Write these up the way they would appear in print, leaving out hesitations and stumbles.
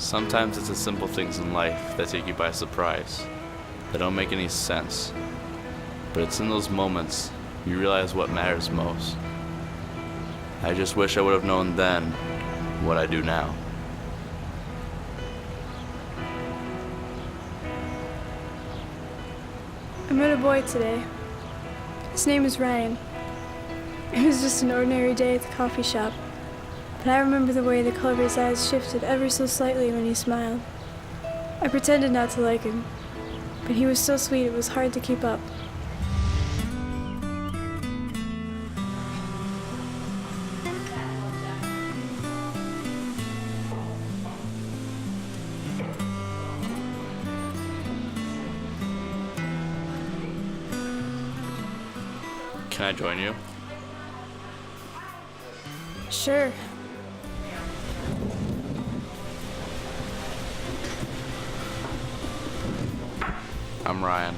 Sometimes it's the simple things in life that take you by surprise, that don't make any sense. But it's in those moments you realize what matters most. I just wish I would have known then what I do now. I met a boy today. His name is Ryan. It was just an ordinary day at the coffee shop, but I remember the way the color of his eyes shifted ever so slightly when he smiled. I pretended not to like him, but he was so sweet it was hard to keep up. Can I join you? Sure. I'm Ryan.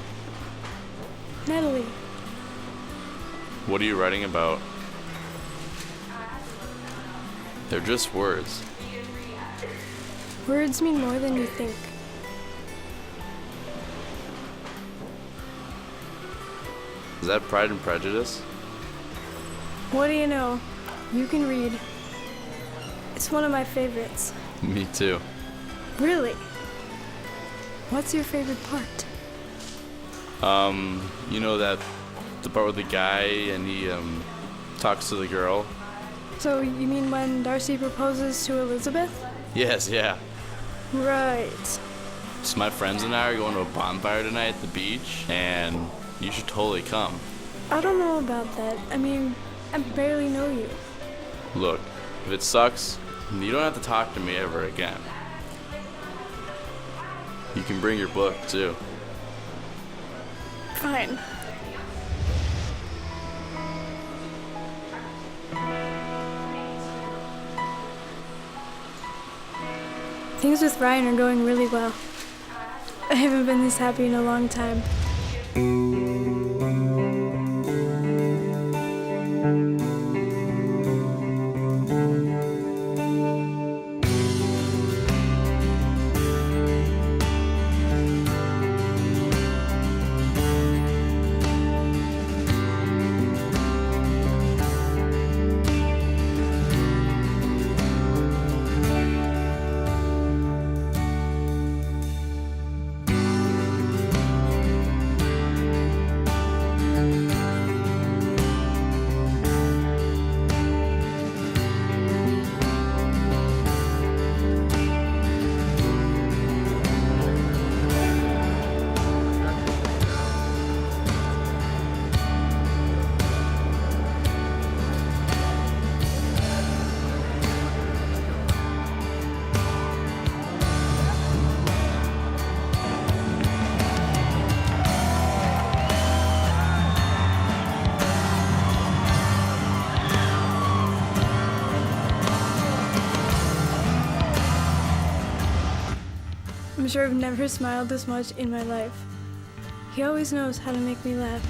Natalie. What are you writing about? They're just words. Words mean more than you think. Is that Pride and Prejudice? What do you know? You can read. It's one of my favorites. Me too. Really? What's your favorite part? You know that the part with the guy and he talks to the girl? So you mean when Darcy proposes to Elizabeth? Yes, yeah. Right. So my friends and I are going to a bonfire tonight at the beach, and you should totally come. I don't know about that. I mean, I barely know you. Look, if it sucks, you don't have to talk to me ever again. You can bring your book, too. Fine. Things with Ryan are going really well. I haven't been this happy in a long time. I'm sure I've never smiled this much in my life. He always knows how to make me laugh.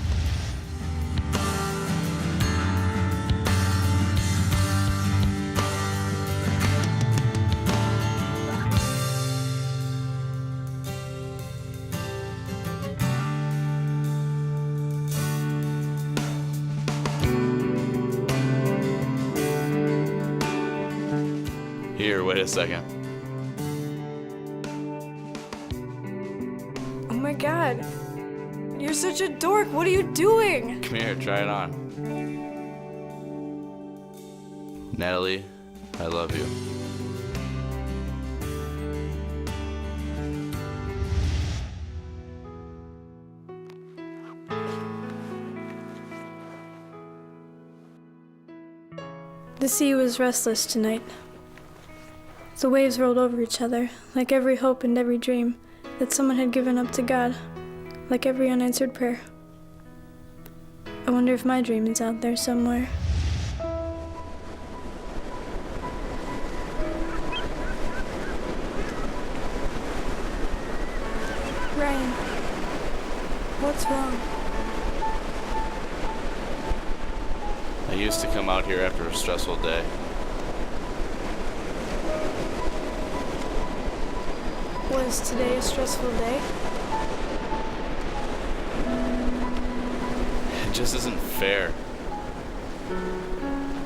Here, wait a second. Oh my god. You're such a dork. What are you doing? Come here, try it on. Natalie, I love you. The sea was restless tonight. The waves rolled over each other, like every hope and every dream that someone had given up to God, like every unanswered prayer. I wonder if my dream is out there somewhere. Ryan, what's wrong? I used to come out here after a stressful day. Was today a stressful day? It just isn't fair.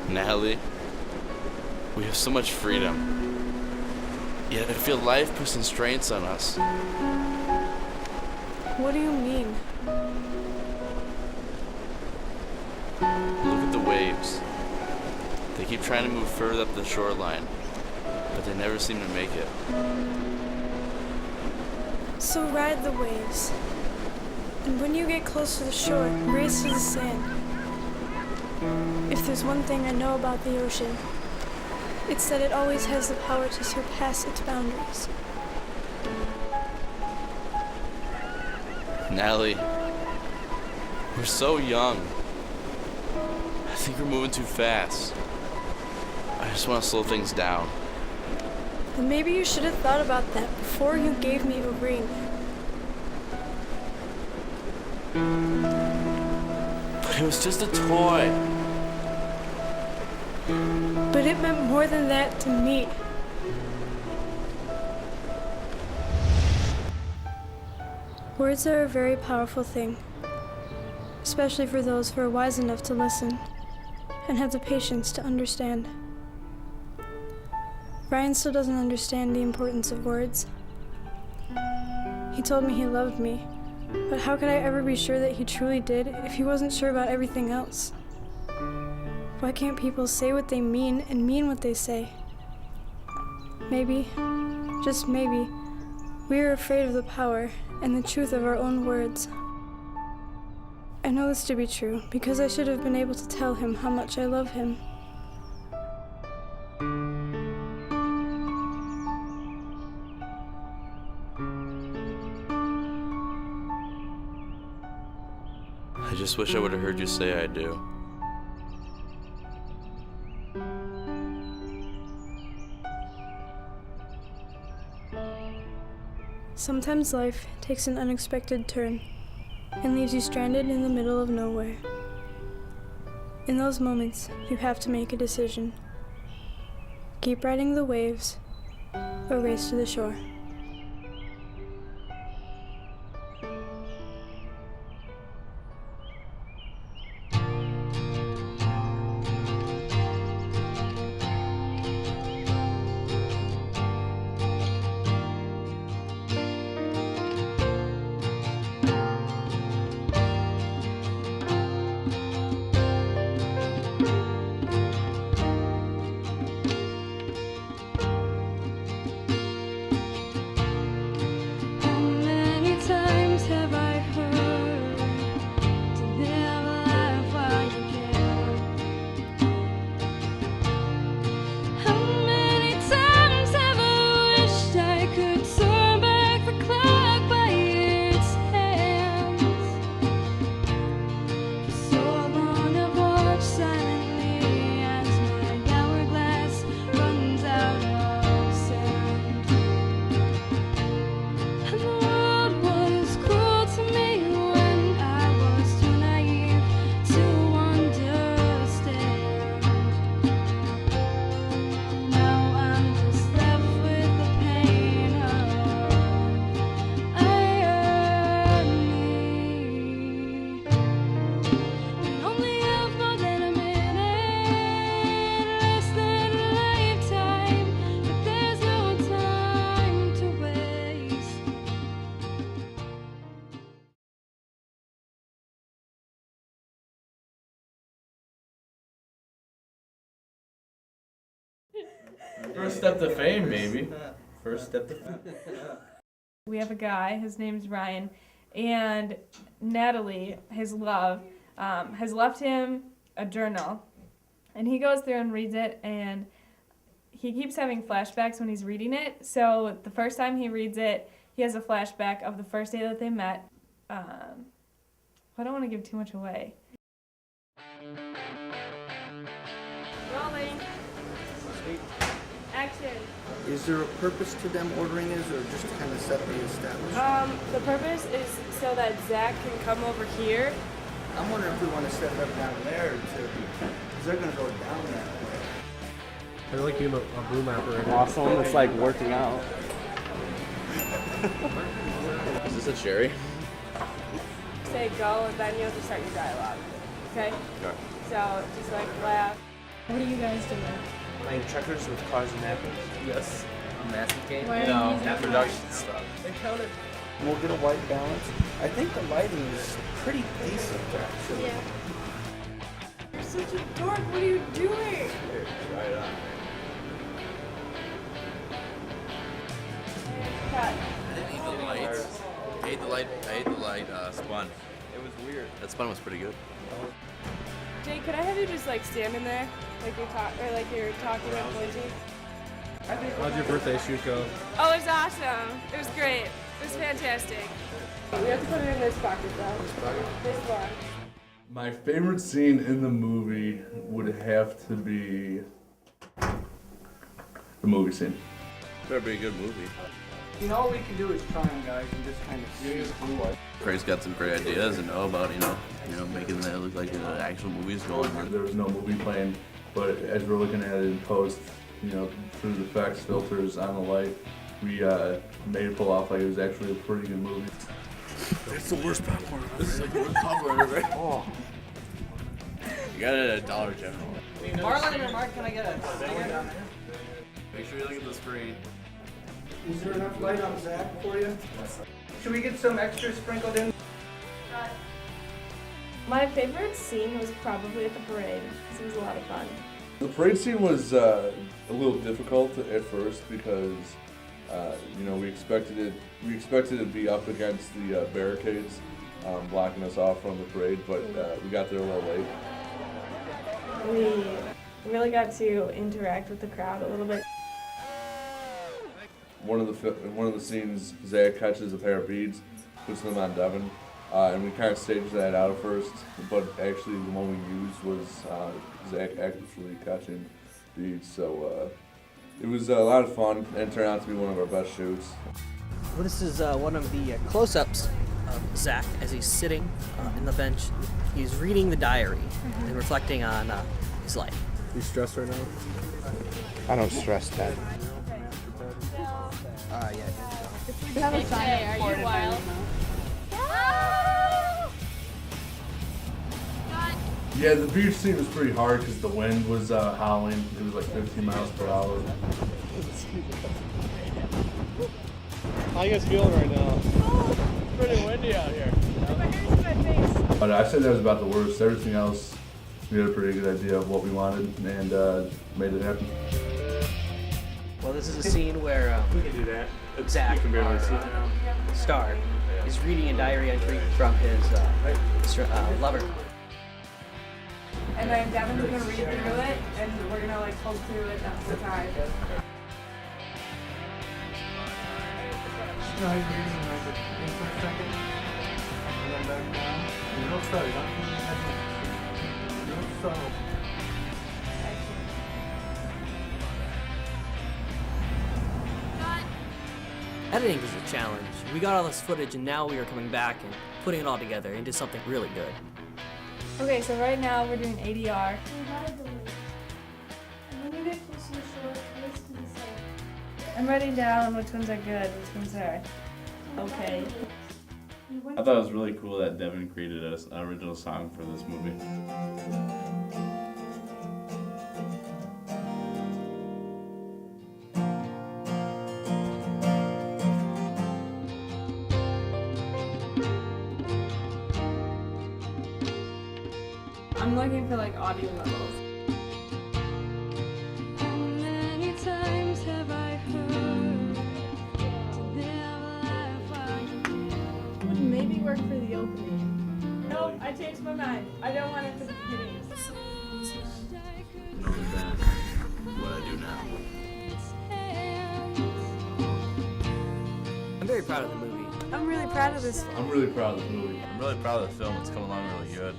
Natalie, we have so much freedom. Yet I feel life puts constraints on us. What do you mean? Look at the waves. They keep trying to move further up the shoreline, but they never seem to make it. So ride the waves. And when you get close to the shore, race to the sand. If there's one thing I know about the ocean, it's that it always has the power to surpass its boundaries. Natalie, we're so young. I think we're moving too fast. I just want to slow things down. Then maybe you should have thought about that before you gave me a ring. But it was just a toy. But it meant more than that to me. Words are a very powerful thing, especially for those who are wise enough to listen and have the patience to understand. Ryan still doesn't understand the importance of words. He told me he loved me, but how could I ever be sure that he truly did if he wasn't sure about everything else? Why can't people say what they mean and mean what they say? Maybe, just maybe, we are afraid of the power and the truth of our own words. I know this to be true because I should have been able to tell him how much I love him. I just wish I would have heard you say I do. Sometimes life takes an unexpected turn and leaves you stranded in the middle of nowhere. In those moments, you have to make a decision. Keep riding the waves or race to the shore. First step to fame, baby. First step to fame. We have a guy, his name's Ryan, and Natalie, his love, has left him a journal. And he goes through and reads it, and he keeps having flashbacks when he's reading it. So the first time he reads it, he has a flashback of the first day that they met. I don't want to give too much away. Rolling. Action. Is there a purpose to them ordering this, or just to kind of set the establishment? The purpose is so that Zach can come over here. I'm wondering if we want to set it up down there too, because they're going to go down that way. I like being a boom operator. Awesome. It's like working out. Is this a cherry? Say go, and then you have to start your dialogue. Okay? Sure. So just like laugh. What are you guys doing? Playing checkers with cars and napkins. Yes. A massive game? Why are No, you using not production stuff. They counted. We'll get a white balance. I think the lighting is pretty decent, actually. Yeah. You're such a dork. What are you doing? Right on. Cut. I didn't eat the lights. I ate the light spun. It was weird. That spun was pretty good. Jay, could I have you just like standing there, like you're talking and pointing? How'd your birthday shoot go? Oh, it was awesome. It was great. It was fantastic. We have to put it in this pocket though. This one. My favorite scene in the movie would have to be the movie scene. Better be a good movie. You know what we can do is try them, guys, and just kind of see who. Craig's got some great ideas and know about, making that look like an actual movie's going on. There was no movie playing, but as we're looking at it in post, through the effects, filters, on the light, we made it pull off like it was actually a pretty good movie. It's the worst popcorn. This is like the worst popcorn ever. Oh. You got it at Dollar General. Marlon and Mark, can I get a Make sure you look at the screen. Is there enough light on Zach for you? Should we get some extra sprinkled in? My favorite scene was probably at the parade. This was a lot of fun. The parade scene was a little difficult at first because we expected it to be up against the barricades, blocking us off from the parade, but we got there a little late. We really got to interact with the crowd a little bit. One of the scenes, Zach catches a pair of beads, puts them on Devin, and we kind of staged that out at first, but actually the one we used was Zach actually catching beads, so it was a lot of fun and turned out to be one of our best shoots. Well, this is one of the close-ups of Zach as he's sitting in the bench. He's reading the diary and reflecting on his life. You stressed right now? I don't stress that. You have a sign Are you wild? Yeah, the beach scene was pretty hard because the wind was howling. It was like 15 miles per hour. How you guys feeling right now? Pretty windy out here. But I said that was about the worst. Everything else, we had a pretty good idea of what we wanted and made it happen. Well, this is a scene where We can do that. Zach, You can barely see. our star, is reading a diary entry from his lover. And then Devin's gonna read through it, and we're gonna like poke through it at the time. No, he's reading like in for a second. And then back down. He's real slow. Real slow. Editing is a challenge. We got all this footage and now we are coming back and putting it all together into something really good. Okay, so right now we're doing ADR. I'm writing down which ones are good, which ones are okay. I thought it was really cool that Devin created an original song for this movie. I'm looking for like audio levels. How many times have I heard to live life Would maybe work for the opening. Nope, I changed my mind. I don't want it for the beginning. What I do now. I'm very proud of the movie. I'm really proud of this. I'm really proud of the movie. I'm really proud of the film. It's come along really good.